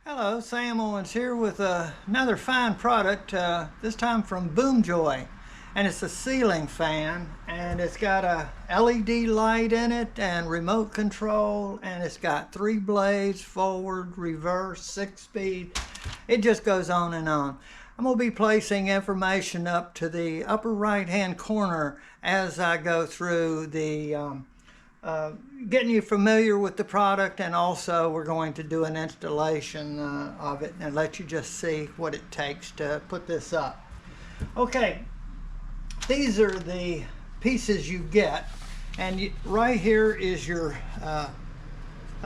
Hello, Sam Owens here with another fine product, this time from Boomjoy. And it's a ceiling fan, and it's got a LED light in it and remote control, and it's got 3 blades, forward, reverse, 6-speed. It just goes on and on. I'm going to be placing information up to the upper right hand corner as I go through the getting you familiar with the product, and also we're going to do an installation of it and let you just see what it takes to put this up. Okay, these are the pieces you get, and right here is your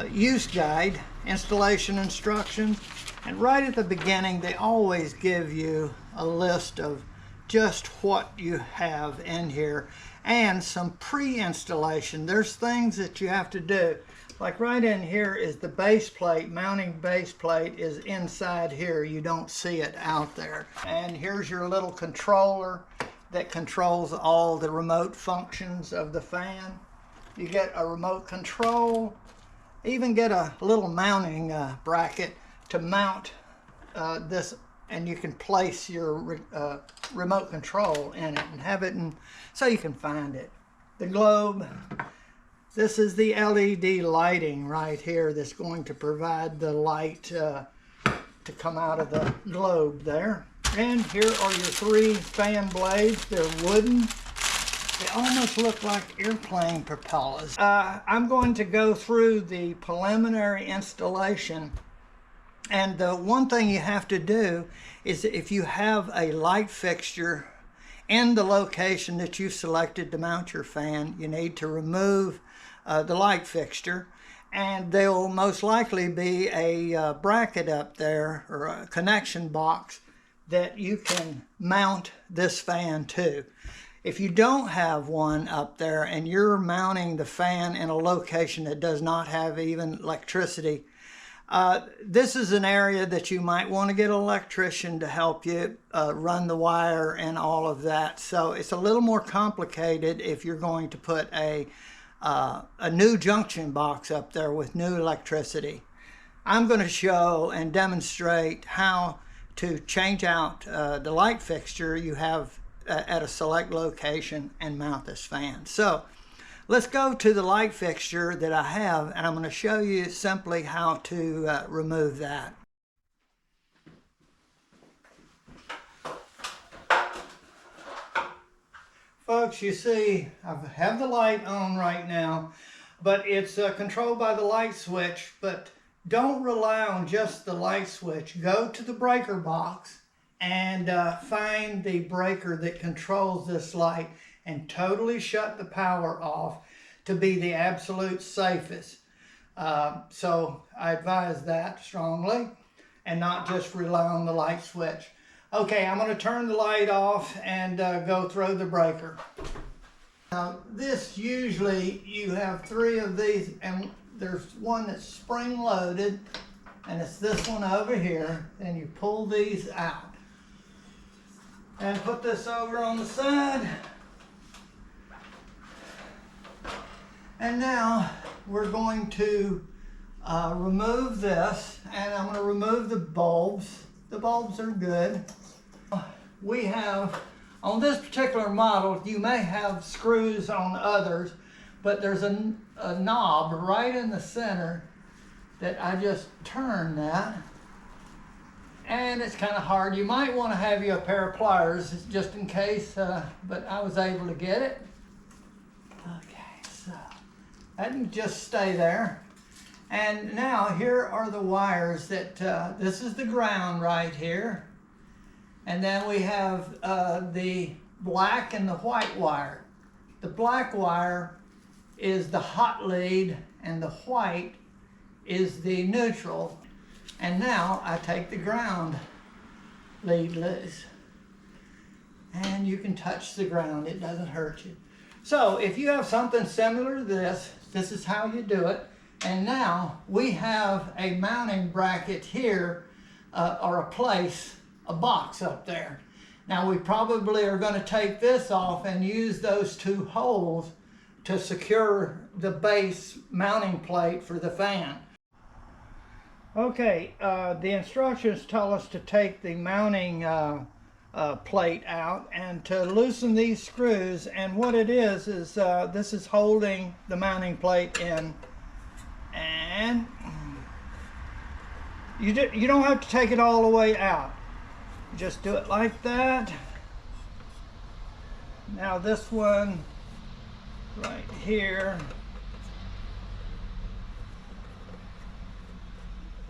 use guide, installation instructions, and right at the beginning they always give you a list of just what you have in here and some pre-installation. There's things that you have to do. Like right in here is the base plate. Mounting base plate is inside here. You don't see it out there. And here's your little controller that controls all the remote functions of the fan. You get a remote control, even get a little mounting bracket to mount this, and you can place your remote control in it and have it so you can find it. The globe, this is the LED lighting right here that's going to provide the light to come out of the globe there. And here are your 3 fan blades. They're wooden. They almost look like airplane propellers. I'm going to go through the preliminary installation. And the one thing you have to do is, if you have a light fixture in the location that you've selected to mount your fan, you need to remove the light fixture, and there will most likely be a bracket up there, or a connection box, that you can mount this fan to. If you don't have one up there and you're mounting the fan in a location that does not have even electricity, this is an area that you might want to get an electrician to help you run the wire and all of that. So it's a little more complicated if you're going to put a new junction box up there with new electricity. I'm going to show and demonstrate how to change out the light fixture you have at a select location and mount this fan. So let's go to the light fixture that I have, and I'm going to show you simply how to remove that. Folks, you see I have the light on right now, but it's controlled by the light switch. But don't rely on just the light switch. Go to the breaker box and find the breaker that controls this light, and totally shut the power off to be the absolute safest. So I advise that strongly, and not just rely on the light switch. Okay, I'm going to turn the light off and go through the breaker. Now this, usually you have 3 of these, and there's one that's spring loaded, and it's this one over here, and you pull these out and put this over on the side. And now we're going to remove this, and I'm going to remove the bulbs. The bulbs are good. We have, on this particular model, you may have screws on others, but there's a knob right in the center that I just turn that. And it's kind of hard. You might want to have you a pair of pliers just in case, but I was able to get it. Okay, so that can just stay there. And now here are the wires that, this is the ground right here. And then we have the black and the white wire. The black wire is the hot lead, and the white is the neutral. And now I take the ground lead loose, and you can touch the ground. It doesn't hurt you. So if you have something similar to this, this is how you do it. And now we have a mounting bracket here, or a box up there. Now we probably are going to take this off and use those 2 holes to secure the base mounting plate for the fan. Okay, the instructions tell us to take the mounting plate out and to loosen these screws, and what it is this is holding the mounting plate in, and you don't have to take it all the way out. Just do it like that. Now this one right here,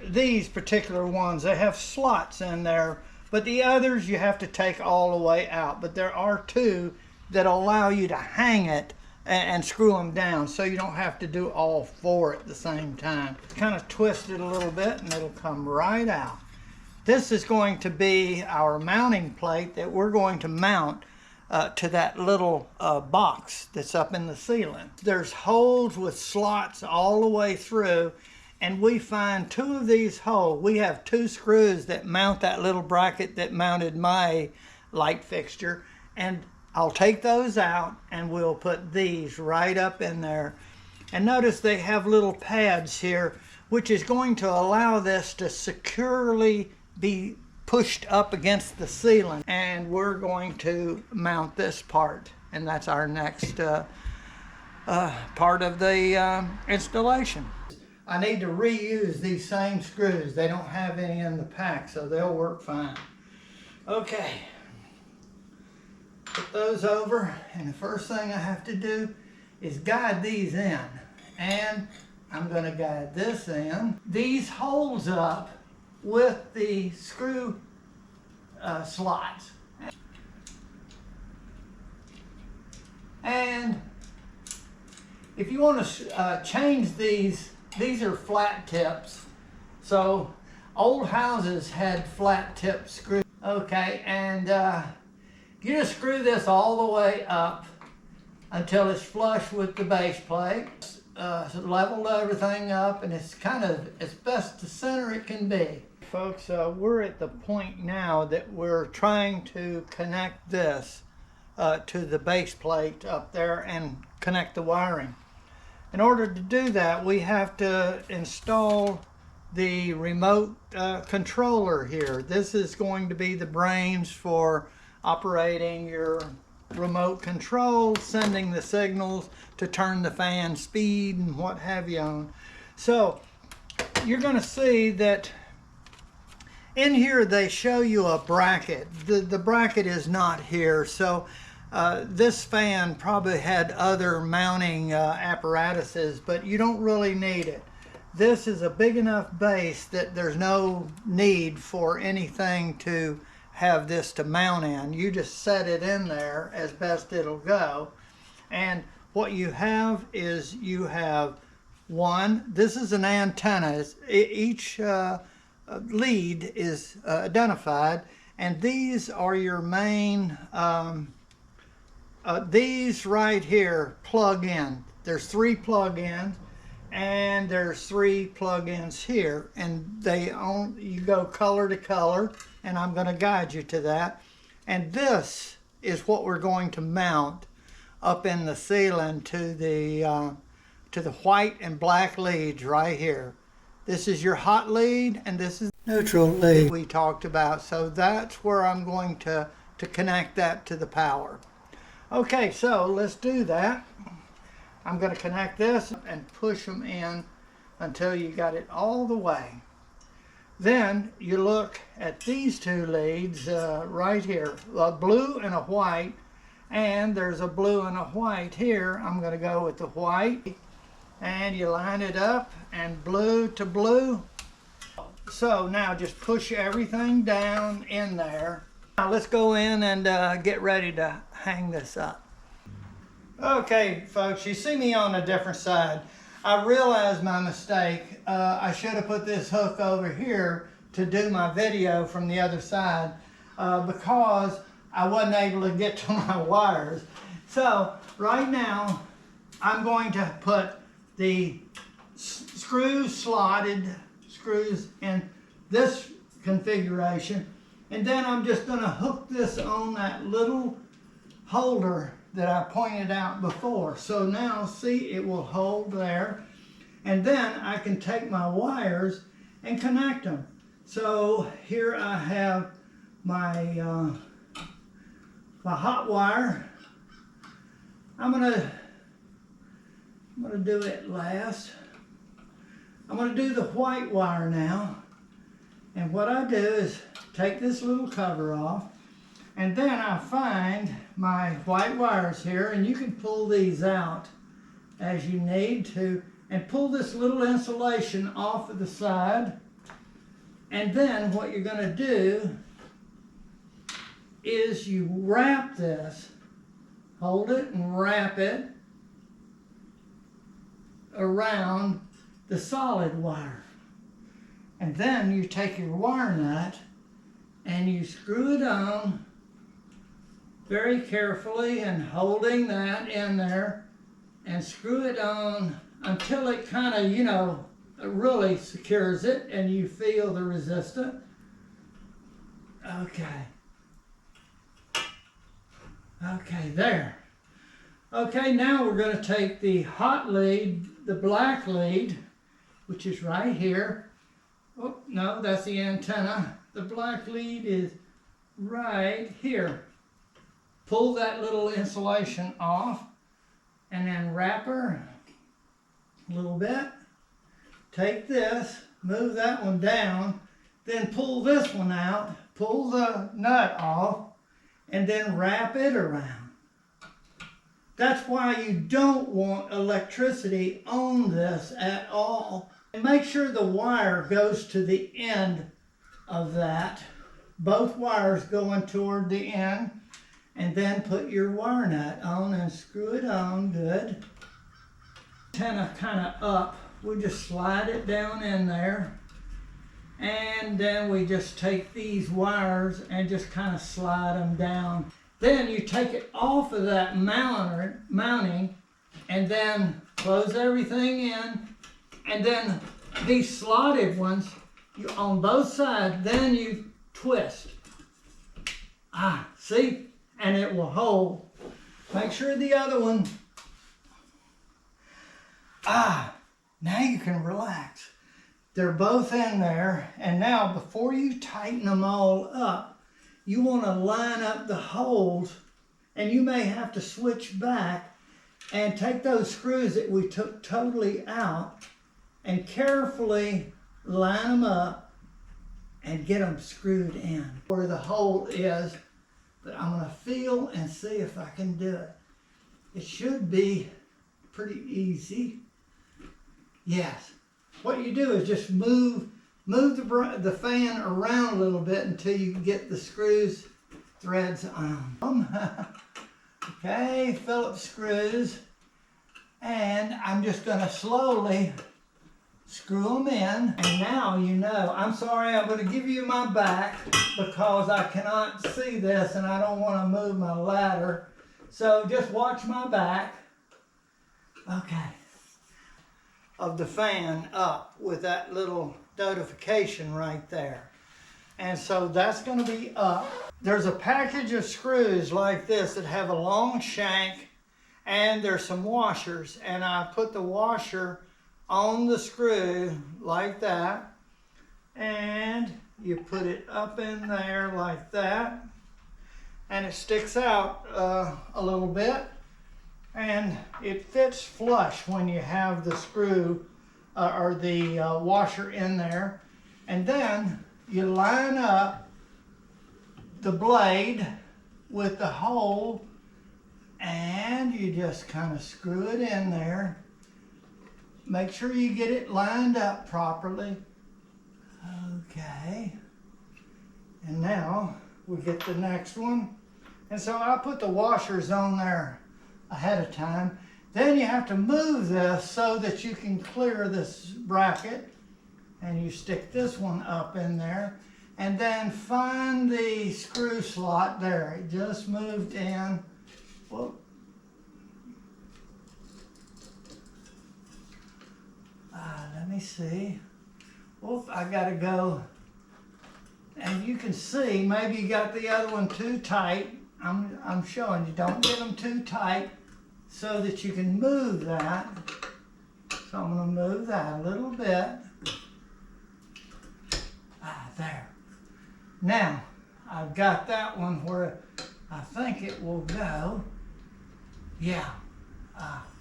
these particular ones, they have slots in there, but the others you have to take all the way out. But there are two that allow you to hang it and screw them down, so you don't have to do all four at the same time. Kind of twist it a little bit and it'll come right out. This is going to be our mounting plate that we're going to mount to that little box that's up in the ceiling. There's holes with slots all the way through, and we find two of these holes. We have two screws that mount that little bracket that mounted my light fixture, and I'll take those out and we'll put these right up in there. And notice they have little pads here, which is going to allow this to securely be pushed up against the ceiling. And we're going to mount this part, and that's our next part of the installation. I need to reuse these same screws. They don't have any in the pack, so they'll work fine. Okay, put those over, and the first thing I have to do is guide these in. And I'm going to guide this in. These holes up with the screw slots. And if you want to change these are flat tips. So old houses had flat tip screws. Okay, and you just screw this all the way up until it's flush with the base plate. Level everything up, and it's kind of as best to center it can be. Folks, we're at the point now that we're trying to connect this to the base plate up there and connect the wiring. In order to do that, we have to install the remote controller here. This is going to be the brains for operating your remote control, sending the signals to turn the fan speed and what have you on. So you're going to see that in here they show you a bracket. The bracket is not here, so this fan probably had other mounting apparatuses, but you don't really need it. This is a big enough base that there's no need for anything to have this to mount in. You just set it in there as best it'll go. And what you have is you have one, this is an antenna. Each lead is identified, and these are your main these right here plug in. There's 3 plug-ins, and there's 3 plug-ins here, and you go color to color, and I'm going to guide you to that. And this is what we're going to mount up in the ceiling to the white and black leads right here. This is your hot lead, and this is neutral lead we talked about. So that's where I'm going to connect that to the power. Okay, so let's do that. I'm going to connect this and push them in until you got it all the way. Then you look at these 2 leads right here, a blue and a white, and there's a blue and a white here. I'm going to go with the white, and you line it up, and blue to blue. So now just push everything down in there. Now let's go in and get ready to hang this up. Okay, folks, you see me on a different side. I realized my mistake. I should have put this hook over here to do my video from the other side because I wasn't able to get to my wires. So right now I'm going to put the slotted screws in this configuration, and then I'm just going to hook this on that little holder that I pointed out before. So now see, it will hold there, and then I can take my wires and connect them. So here I have my my hot wire. I'm gonna do it last. I'm gonna do the white wire now. And what I do is take this little cover off, and then I find my white wires here, and you can pull these out as you need to, and pull this little insulation off of the side. And then what you're gonna do is you wrap this, hold it and wrap it around the solid wire. And then you take your wire nut and you screw it on very carefully, and holding that in there, and screw it on until it kind of, you know, really secures it and you feel the resistance. Okay. Okay, there. Okay, now we're going to take the hot lead, the black lead, which is right here. Oh, no, that's the antenna. The black lead is right here. Pull that little insulation off, and then wrap her a little bit. Take this, move that one down, then pull this one out, pull the nut off, and then wrap it around. That's why you don't want electricity on this at all. And make sure the wire goes to the end of that. Both wires going toward the end. And then put your wire nut on and screw it on good. Antenna kind of up. We just slide it down in there. And then we just take these wires and just kind of slide them down. Then you take it off of that mounting, and then close everything in. And then these slotted ones, on both sides, then you twist. See? And it will hold. Make sure the other one, now you can relax. They're both in there, and now before you tighten them all up, you want to line up the holes, and you may have to switch back and take those screws that we took totally out and carefully line them up and get them screwed in where the hole is. But I'm going to feel and see if I can do it. It should be pretty easy. Yes. What you do is just move the fan around a little bit until you can get the screws threads on. Okay, Phillips screws. And I'm just going to slowly screw them in. And now you know. I'm sorry, I'm going to give you my back because I cannot see this and I don't want to move my ladder. So just watch my back. Okay. Of the fan up with that little notification right there. And so that's going to be up. There's a package of screws like this that have a long shank, and there's some washers, and I put the washer on the screw like that, and you put it up in there like that, and it sticks out a little bit, and it fits flush when you have the screw or the washer in there. And then you line up the blade with the hole, and you just kind of screw it in there. Make sure you get it lined up properly. Okay. And now we get the next one. And so I put the washers on there ahead of time. Then you have to move this so that you can clear this bracket. And you stick this one up in there. And then find the screw slot there. It just moved in. Whoop. Let me see. Whoop, I gotta go. And you can see, maybe you got the other one too tight. I'm showing you, don't get them too tight so that you can move that. So I'm gonna move that a little bit. Now, I've got that one where I think it will go. Yeah.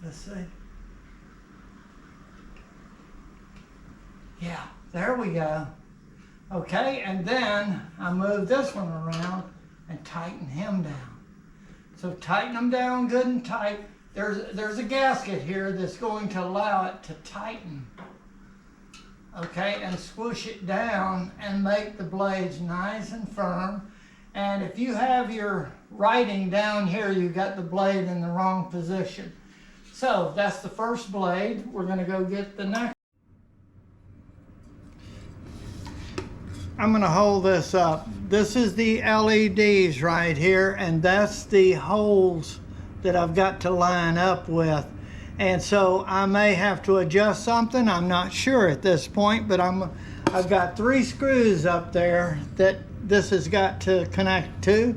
Let's see. Yeah, there we go. Okay, and then I move this one around and tighten him down. So tighten them down good and tight. There's a gasket here that's going to allow it to tighten. Okay, and swoosh it down and make the blades nice and firm. And if you have your writing down here, you got the blade in the wrong position. So that's the first blade. We're going to go get the next. I'm going to hold this up. This is the LEDs right here, and that's the holes that I've got to line up with. And so I may have to adjust something. I'm not sure at this point, but I've got 3 screws up there that this has got to connect to,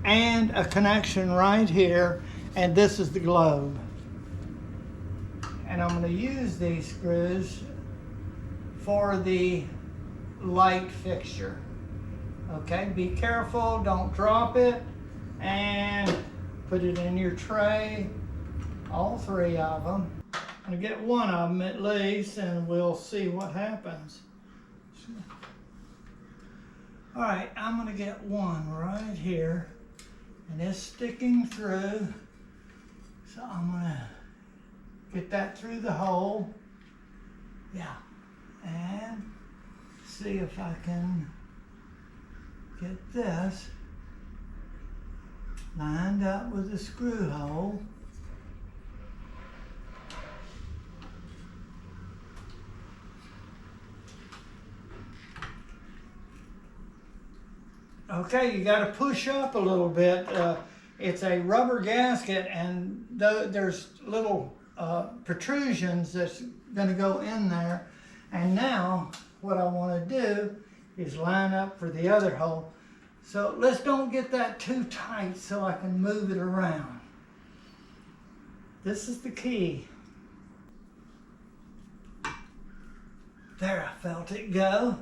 and a connection right here, and this is the globe. And I'm going to use these screws for the light fixture. Okay, be careful, don't drop it, and put it in your tray, all 3 of them. I'm going to get one of them at least, and we'll see what happens. All right, I'm going to get one right here, and it's sticking through, so I'm going to get that through the hole. Yeah, and see if I can get this lined up with the screw hole. Okay, you got to push up a little bit. It's a rubber gasket, and there's little protrusions that's going to go in there. And now what I want to do is line up for the other hole. So let's don't get that too tight so I can move it around. This is the key. There, I felt it go.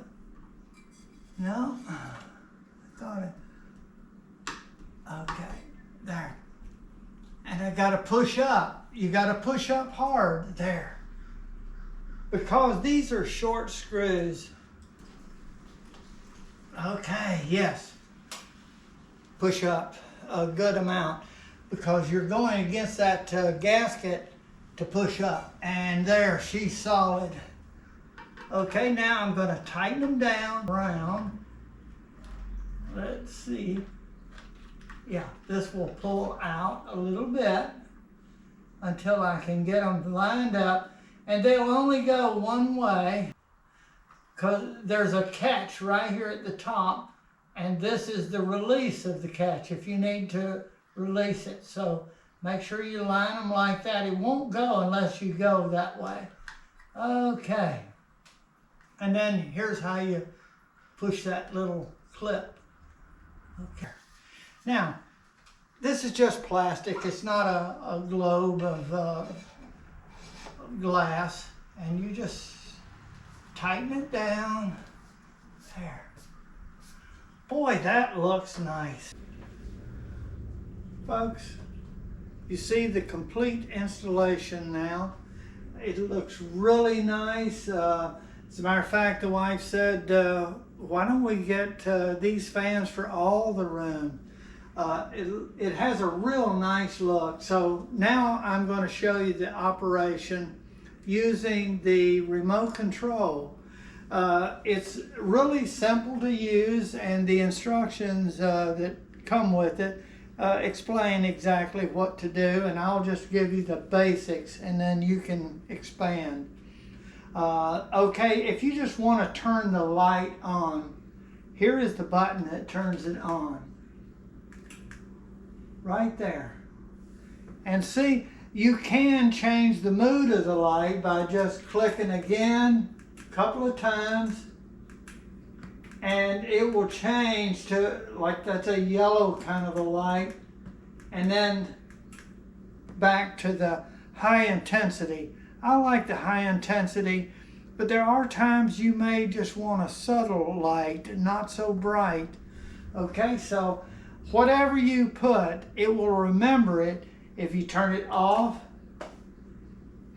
No, I thought it. Okay, there. And I got to push up. You got to push up hard there. Because these are short screws. Okay, yes. Push up a good amount because you're going against that gasket to push up. And there, she's solid. Okay, now I'm going to tighten them down around. Let's see. Yeah, this will pull out a little bit until I can get them lined up. And they'll only go one way because there's a catch right here at the top, and this is the release of the catch if you need to release it. So make sure you line them like that. It won't go unless you go that way. Okay. And then here's how you push that little clip. Okay. Now, this is just plastic. It's not a globe of glass, and you just tighten it down there. Boy, that looks nice. Folks, you see the complete installation now. It looks really nice. As a matter of fact, the wife said, why don't we get these fans for all the room? It has a real nice look. So now I'm going to show you the operation using the remote control. It's really simple to use, and the instructions that come with it explain exactly what to do, and I'll just give you the basics and then you can expand. Okay, if you just want to turn the light on, here is the button that turns it on. Right there. And see, you can change the mood of the light by just clicking again a couple of times, and it will change to, like, that's a yellow kind of a light, and then back to the high intensity. I like the high intensity, but there are times you may just want a subtle light, not so bright. Okay, so whatever you put, it will remember it if you turn it off,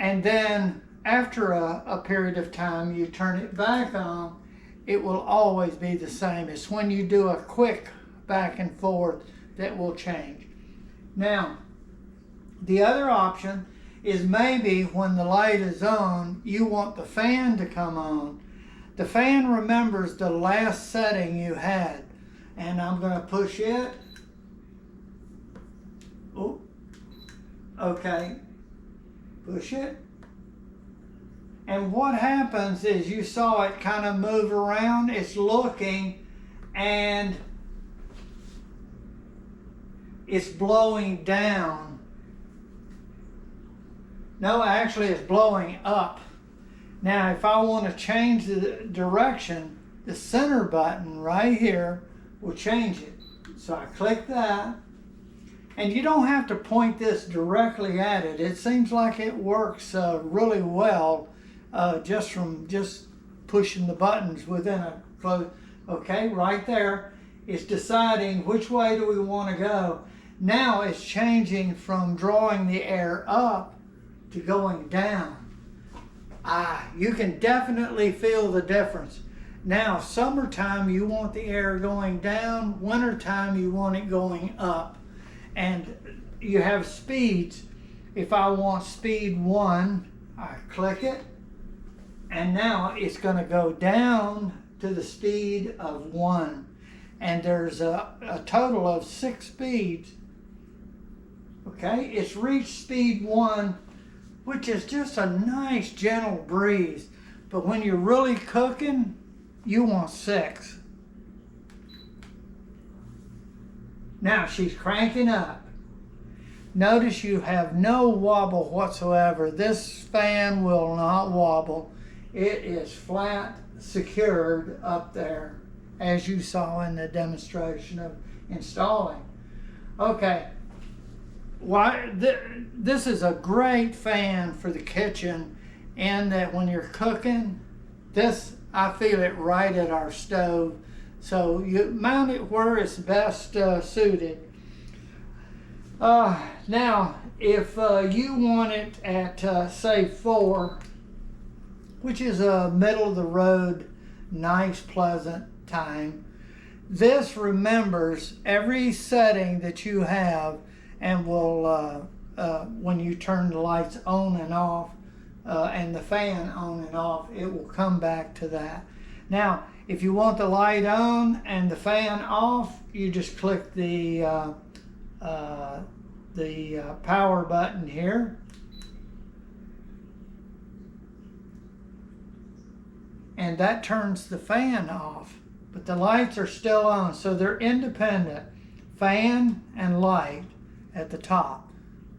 and then after a period of time you turn it back on, it will always be the same. It's when you do a quick back and forth that will change. Now, the other option is maybe when the light is on, you want the fan to come on. The fan remembers the last setting you had, and I'm going to push it. Oh, okay, push it. And what happens is, you saw it kind of move around. It's looking, and it's blowing down. No, actually it's blowing up. Now if I want to change the direction, the center button right here will change it. So I click that, and you don't have to point this directly at it. It seems like it works really well just pushing the buttons within a close. Okay, right there, it's deciding which way do we want to go. Now it's changing from drawing the air up to going down. You can definitely feel the difference. Now, summertime you want the air going down, wintertime you want it going up. And you have speeds. If I want speed 1, I click it, and now it's going to go down to the speed of 1. And there's a total of 6 speeds. Okay, it's reached speed 1, which is just a nice gentle breeze. But when you're really cooking, you want 6. Now she's cranking up. Notice you have no wobble whatsoever. This fan will not wobble. It is flat secured up there, as you saw in the demonstration of installing. Okay. This is a great fan for the kitchen, in that when you're cooking, I feel it right at our stove. So you mount it where it's best suited. Now, if you want it at say 4, which is a middle of the road, nice, pleasant time, this remembers every setting that you have, and will, when you turn the lights on and off, and the fan on and off, it will come back to that. Now, if you want the light on and the fan off, you just click the power button here, and that turns the fan off, but the lights are still on, so they're independent, fan and light at the top.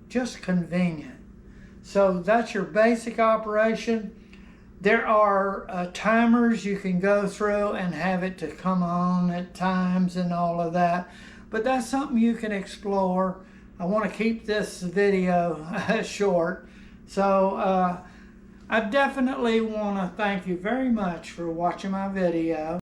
Just convenient. So that's your basic operation. There are timers you can go through and have it to come on at times and all of that, but that's something you can explore. I want to keep this video short, so I definitely want to thank you very much for watching my video.